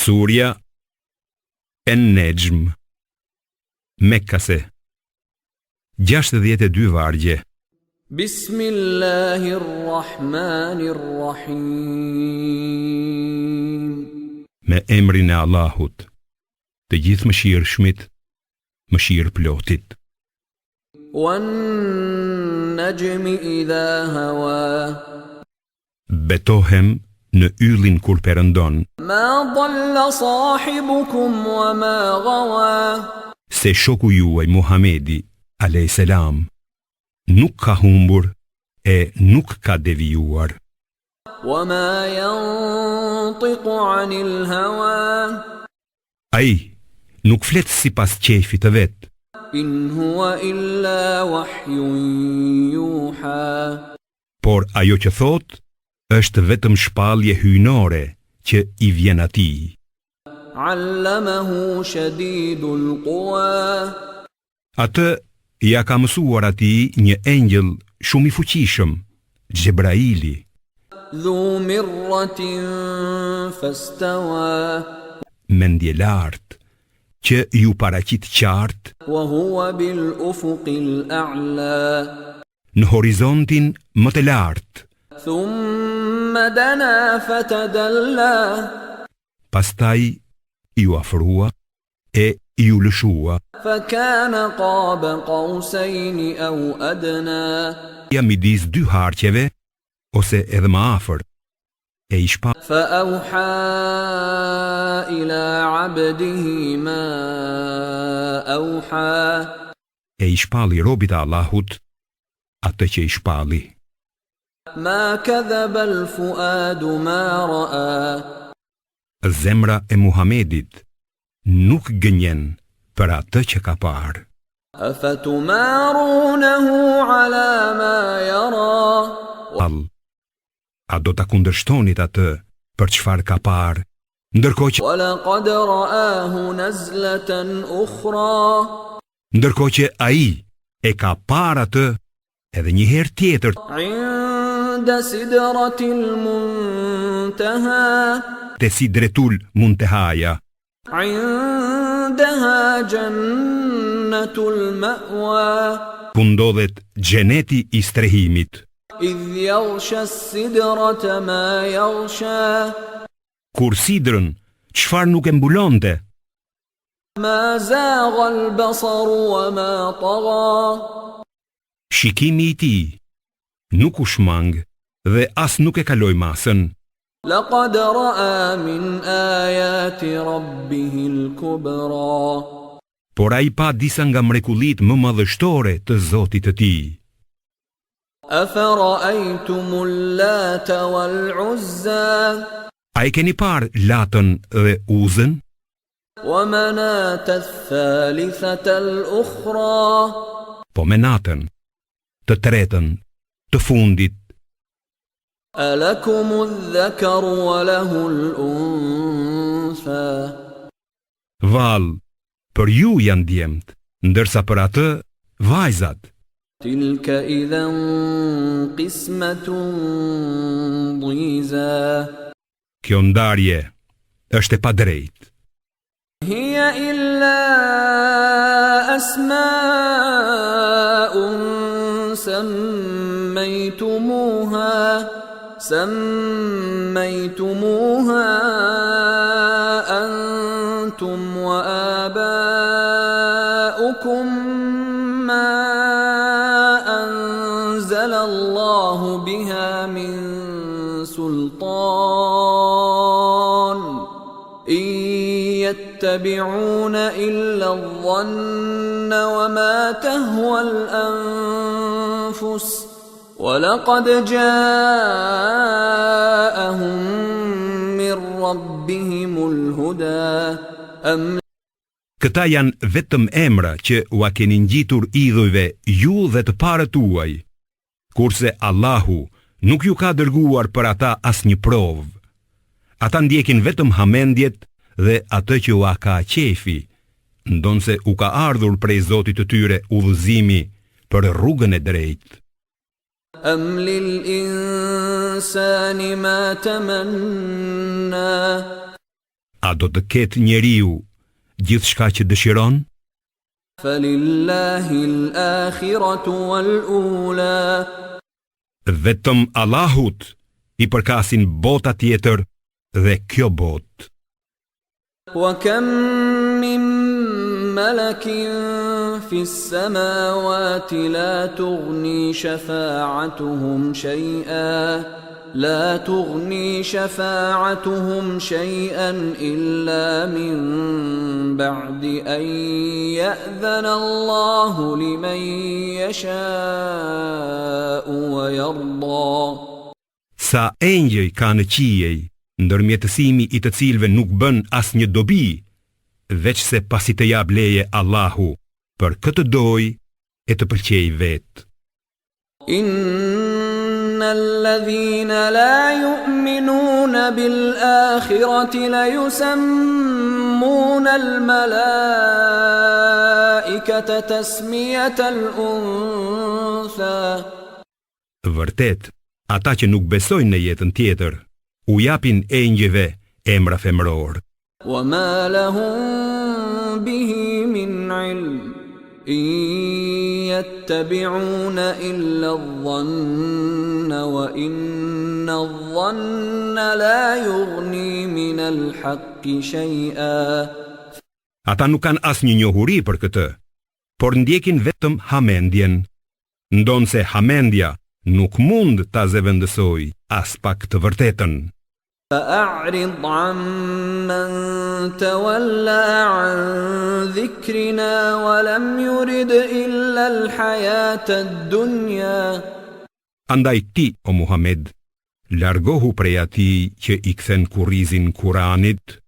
Surja En-Nejm, Mekkase, 62 vargje. Bismillahirrahmanirrahim. Me emrin e Allahut, të gjithë mëshirshmit, mëshirëplotit. Wan-najmi idha hawa. Betohem në yllin kur perëndon, Ma dalla sahibukum wa ma gawa. se shoku juaj Muhamedi a.s. nuk ka humbur e nuk ka devijuar. Wa ma yantiqu anil hawa. Ai nuk flet sipas qefit të vet, In huwa illa wahyun yuha. por ajo që thot është vetëm shpallje hyjnore që i vjen atij. Allamahu shadidul quwa. Atë ja ka mësuar atij një engjëll shumë i fuqishëm, Xhebraili, Dhu mirratin fastawa. mendje lartë, që ju paraqit qartë Wa huwa bil ufuqil a'la. në horizontin më të lartë. Thumma dana fatadalla. Pastaj ju afrua e ju lëshua, Fakana qaba qawsayn aw adna. ja midis dy harqeve ose edhe më afër, e i shpa فأوحى إلى عبده ما أوحى. e i shpalli robit e Allahut atë që i shpalli. ما كذب الفؤاد ما رأى. Zemra e Muhamedit nuk gënjen për atë që ka parë. أفتمارونه على ما يرى. A do ta kundërshtonit atë për çfarë ka parë, ndërkohë ولقد رآه نزلة أخرى. që ai e ka parë atë edhe një herë tjetër عند سدرة المنتهى. te Sidretul Muntehaja, عندها جنة المأوى. ku ndodhet xheneti i strehimit, إذ يغشى السدرة ما يغشى. kur sidrën çfarë nuk e mbulonte, ما زاغ البصر وما طغى. shikimi i tij nuk u shmang dhe as nuk e kaloi masën. لقد رأى من آيات ربه الكبرى. Por ai pa disa nga mrekullitë më madhështore të Zotit të tij. أفرأيتم اللات والعزى. A i keni parë Latën dhe Uzën, ومناة الثالثة الأخرى. po Menatën, të tretën, të fundit. ألكم الذكر وله الأنثى. Vallë, për ju janë djemt, ndërsa për atë vajzat. تلك إذا قسمة ضيزى. Kjo ndarje është e padrejtë. هي إلا أسماء سميتموها أنتم وآباؤكم ما أنزل الله بها من سلطان إن يتبعون إلا الظن وما تهوى الأنفس ولقد جاءهم من ربهم الهدى Këta janë vetëm emra që ua keni ngjitur idhujve ju dhe të parët tuaj, kurse Allahu nuk ju ka dërguar për ata asnjë provë. Ata ndjekin vetëm hamendjet dhe atë që ua ka qefi, ndonse u ka ardhur prej Zotit të tyre udhëzimi për rrugën e drejtë. أم للإنسان ما تمنى. do të ketë njeriu gjithçka që dëshiron? فَلِلَّهِ الْآخِرَةُ وَالْأُولَى Vetëm Allahut i përkasin bota tjetër dhe kjo botë. وَكَمْ مِنْ مَلَكٍ فِي السَّمَاوَاتِ لَا تُغْنِي شَفَاعَتُهُمْ شَيْئًا إِلَّا مِنْ بَعْدِ أَنْ يَأْذَنَ اللَّهُ لِمَنْ يَشَاءُ وَيَرْضَى. Sa engjëj ka në qiej, ndërmjetësimi i të cilëve nuk bën asnjë dobi, veç se pasi të jap leje Allahu për këtë doj e të pëlqej vetë. الذين لا يؤمنون بالآخرة ليسمون الملائكة تسمية الأنثى. Vërtet, ata që nuk besojnë në jetën tjetër, u japin engjëve emra femëror. وما لهم به من علم إن يتبعون إلا الظن وإن الظن لا يغني من الحق شيئا. Ata nuk kanë asnjë njohuri për këtë, por ndjekin vetëm hamendjen, ndonse hamendja nuk mund ta zëvendësoj as pak të vërtetën. فأعرض عمن تولى عن ذكرنا ولم يرد إلا الحياة الدنيا. Andaj ti, o Muhammed, largohu prej atij që i kthen kurrizin Kuranit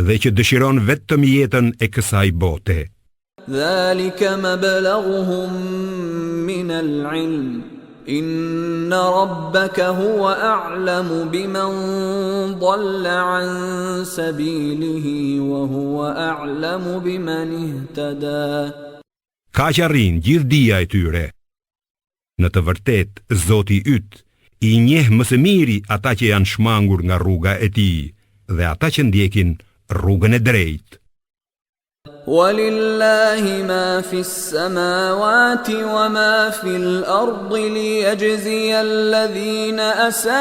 dhe që dëshiron vetëm jetën e kësaj bote. ذلك مبلغهم من العلم إن ربك هو أعلم بمن ضل عن سبيله وهو أعلم بمن اهتدى. Ka që arrin gjithë dija e tyre. Në të vërtet, Zoti yt i njeh më së miri ata që janë shmangur nga rruga e tij dhe ata që ndjekin rrugën e drejtë. ولله ما في السماوات وما في الأرض ليجزي الذين أساءوا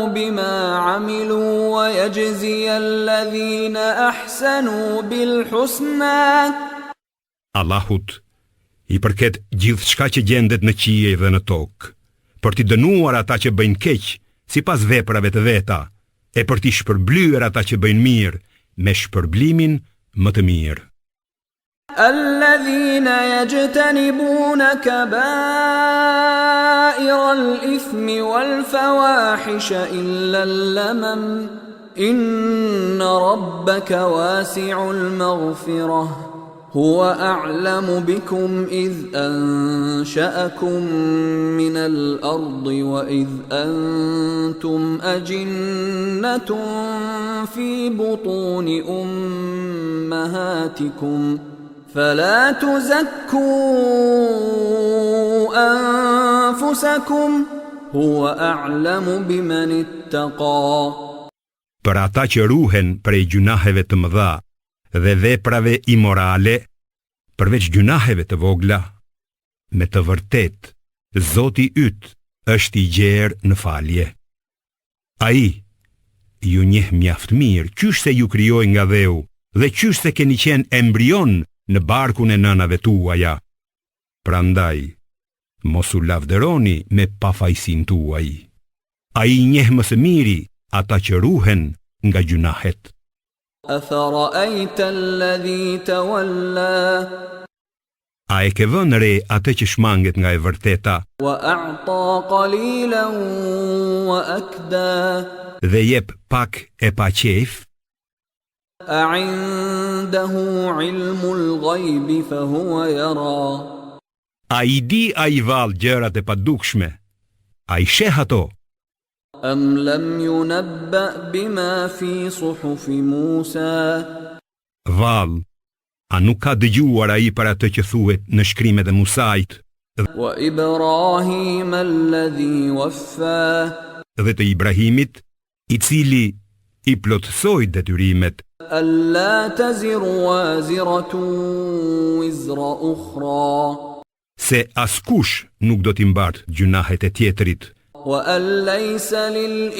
بما عملوا ويجزي الذين أحسنوا بالحسنى. Allahut i përket gjithçka që gjendet në qiej dhe në tokë, për t'i dënuar ata që bëjnë keq sipas veprave të veta, e për t'i shpërblyer ata që bëjnë mirë me shpërblimin më të mirë. الذين يجتنبون كبائر الإثم والفواحش إلا اللمم إن ربك واسع المغفرة هو أعلم بكم إذ أنشأكم من الأرض وإذ أنتم أجنة في بطون أمهاتكم فلا تزكوا أنفسكم هو أعلم بمن اتقى. Për ata që ruhen prej gjunaheve të mëdha dhe veprave imorale, përveç gjunaheve të vogla, me të vërtet, Zoti yt është i gjerë në falje. Ai ju njeh mjaft mirë qysh se ju krijoi nga dheu dhe qysh se keni qenë embrion në barkun e nënave tuaja. Prandaj, mos u lavdëroni me pafajsin tuaj. Ai njeh më së miri ata që ruhen nga gjunahet. أفرأيت الذي تولى A e ke vënë re atë që shmanget nga e vërteta وأعطى قليلا وأكدى dhe jep pak e pa qef? أعنده علم الغيب فهو يرى A i di a i val gjërat e padukshme? A i sheh ato? أم لم ينبأ بما في صحف موسى Val, a nuk ka dëgjuar a i për atë që thuhet në shkrimet e Musait وإبراهيم الذي وفى dhe të Ibrahimit, i cili i plotësoj detyrimet, ألا تزر وازرة وزر أخرى se askush nuk do t'i mbart gjunahet e tjetrit, وأن ليس للإنسان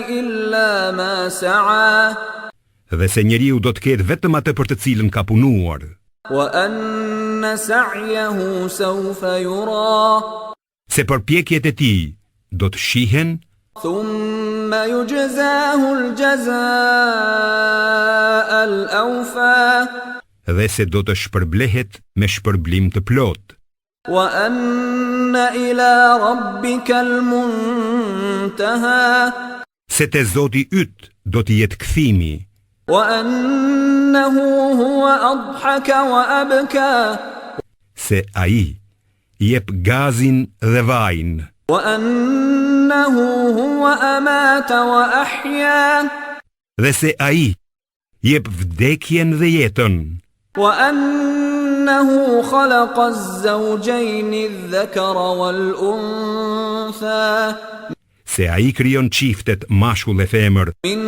إلا ما سعى dhe se njeriu do të ketë vetëm atë për të cilën ka punuar, وأن سعيه سوف يرى se përpjekjet e tij do të shihen, ثم يجزاه الجزاء الأوفى dhe se do të shpërblehet me shpërblim të plot, وأن إلى ربك المنتهى se te Zoti yt do të jetë kthimi, وأنه هو أضحك وأبكى se ai jep gazin dhe vajin, وأنه هو أمات وأحيا dhe se ai jep vdekjen dhe jetën, وأنه خلق الزوجين الذكر والأنثى se ai krijon çiftet mashkull e femër من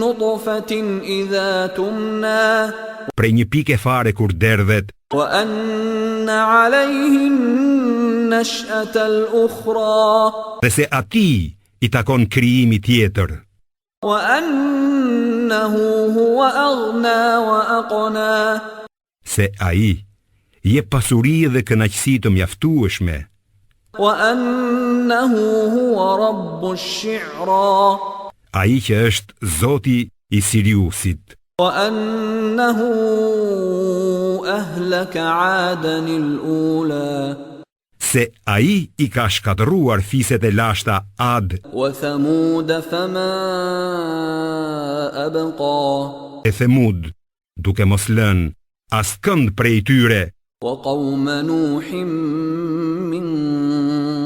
نطفة إذا تمنى prej një pike fare kur derdhet, وأن عليه النشأة الأخرى dhe se atij i takon krijimi tjetër, وأنه هو أغنى وأقنى se ai jep pasuri dhe kënaqësi të mjaftueshme, وأنه هو رب الشعرى ai që është Zoti i Siriusit, وأنه أهلك عادا الأولى se ai i ka shkatëruar fiset e lashta Ad وثمود فما أبقى e Themud, duke mos lënë askënd prej tyre, وقوم نوح من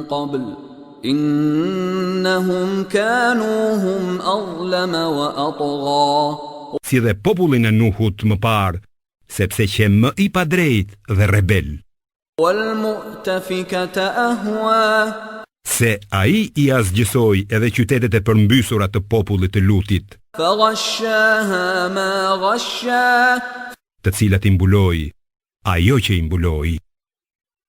قبل إنهم كانوا هم أظلم وأطغى si dhe popullin e Nuhut më parë, sepse që më i padrejt dhe rebel, والمؤتفكة أهوى se ai i asgjësoi edhe qytetet e përmbysura të popullit të Lutit, فغشاها ما غشا të cilat i mbuloi ajo që i mbuloi.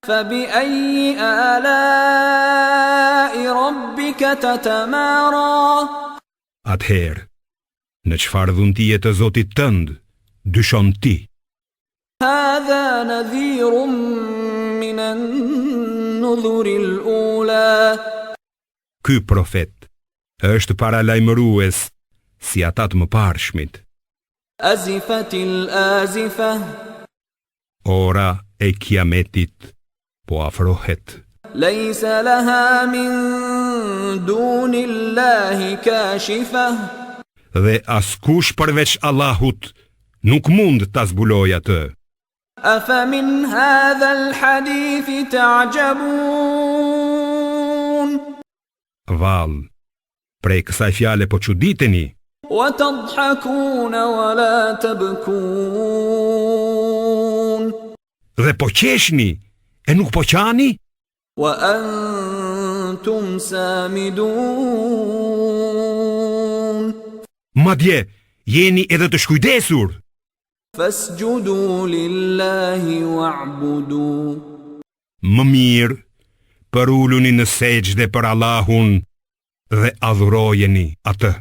فبأي آلاء ربك تتمارى Atëherë, në çfarë dhuntie të Zotit tënd dyshon ti? هذا نذير من النذر الأولى Ky profet është paralajmërues si ata të mëparshmit. أزفت الآزفة Ora e kiametit po afrohet, ليس لها من دون الله كاشفة dhe askush përveç Allahut nuk mund ta zbulojë atë. أفمن هذا الحديث تعجبون Vallë, prej kësaj fjale po çuditeni, وتضحكون ولا تبكون dhe po qeshni e nuk po qani, وأنتم سامدون madje jeni edhe të shkujdesur. فاسجدوا لله واعبدوا Më mirë, për uluni në sejdë për Allahun dhe adhurojeni atë.